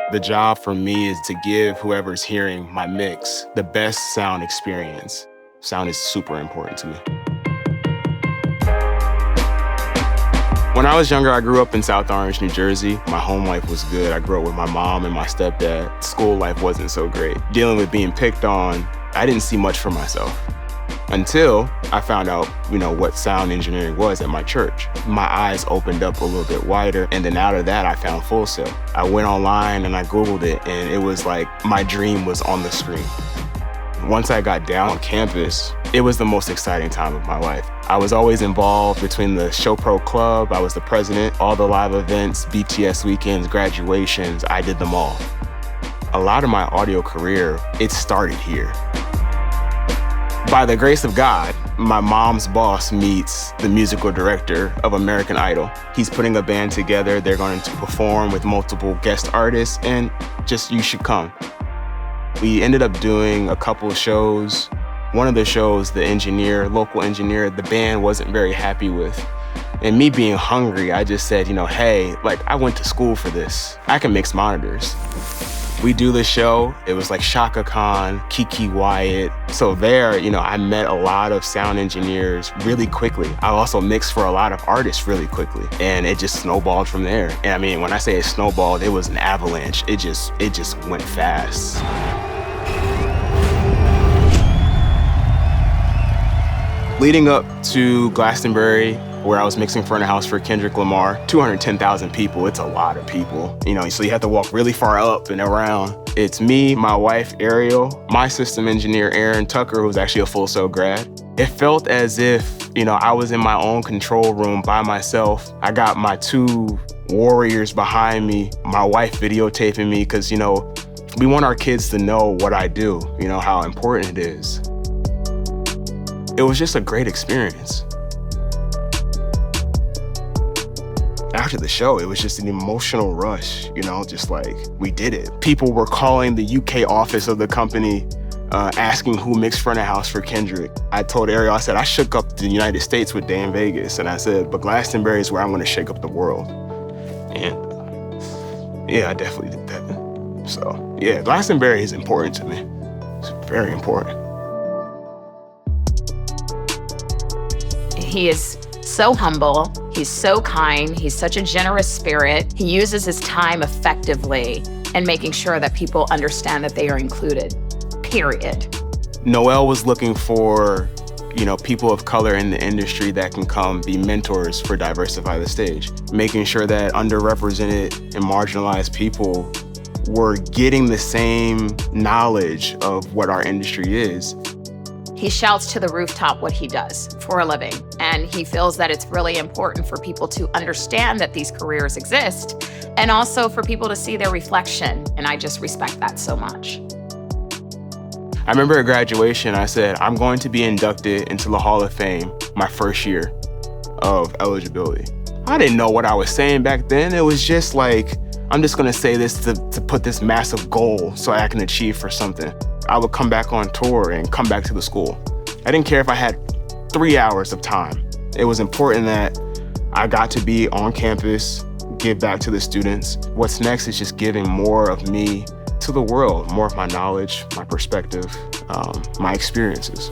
The job for me is to give whoever's hearing my mix the best sound experience. Sound is super important to me. When I was younger, I grew up in South Orange, New Jersey. My home life was good. I grew up with my mom and my stepdad. School life wasn't so great. Dealing with being picked on, I didn't see much for myself. Until I found out, what sound engineering was at my church. My eyes opened up a little bit wider, and then out of that, I found Full Sail. I went online and I Googled it, and it was like my dream was on the screen. Once I got down on campus, it was the most exciting time of my life. I was always involved between the Show Pro Club, I was the president, all the live events, BTS weekends, graduations, I did them all. A lot of my audio career, it started here. By the grace of God, my mom's boss meets the musical director of American Idol. He's putting a band together. They're going to perform with multiple guest artists, and you should come. We ended up doing a couple of shows. One of the shows, the local engineer, the band wasn't very happy with. And me being hungry, I just said, hey, I went to school for this. I can mix monitors. We do the show. It was like Chaka Khan, Kiki Wyatt. So there, I met a lot of sound engineers really quickly. I also mixed for a lot of artists really quickly. And it just snowballed from there. And when I say it snowballed, it was an avalanche. It just went fast. Leading up to Glastonbury, where I was mixing front of house for Kendrick Lamar, 210,000 people, it's a lot of people. So you have to walk really far up and around. It's me, my wife, Ariel, my system engineer, Aaron Tucker, who's actually a Full Sail grad. It felt as if, I was in my own control room by myself. I got my two warriors behind me, my wife videotaping me, because, we want our kids to know what I do, how important it is. It was just a great experience. After the show, it was just an emotional rush, we did it. People were calling the UK office of the company, asking who mixed front of house for Kendrick. I told Ariel, I said, I shook up the United States with Dan Vegas, and I said, but Glastonbury is where I'm gonna shake up the world. And yeah, I definitely did that. So yeah, Glastonbury is important to me. It's very important. He is so humble, he's so kind, he's such a generous spirit. He uses his time effectively in making sure that people understand that they are included, period. Noel was looking for, people of color in the industry that can come be mentors for Diversify the Stage, making sure that underrepresented and marginalized people were getting the same knowledge of what our industry is. He shouts to the rooftop what he does for a living, and he feels that it's really important for people to understand that these careers exist, and also for people to see their reflection, and I just respect that so much. I remember at graduation, I said, I'm going to be inducted into the Hall of Fame my first year of eligibility. I didn't know what I was saying back then. It was just I'm just gonna say this to put this massive goal so I can achieve for something. I would come back on tour and come back to the school. I didn't care if I had 3 hours of time. It was important that I got to be on campus, give back to the students. What's next is just giving more of me to the world, more of my knowledge, my perspective, my experiences.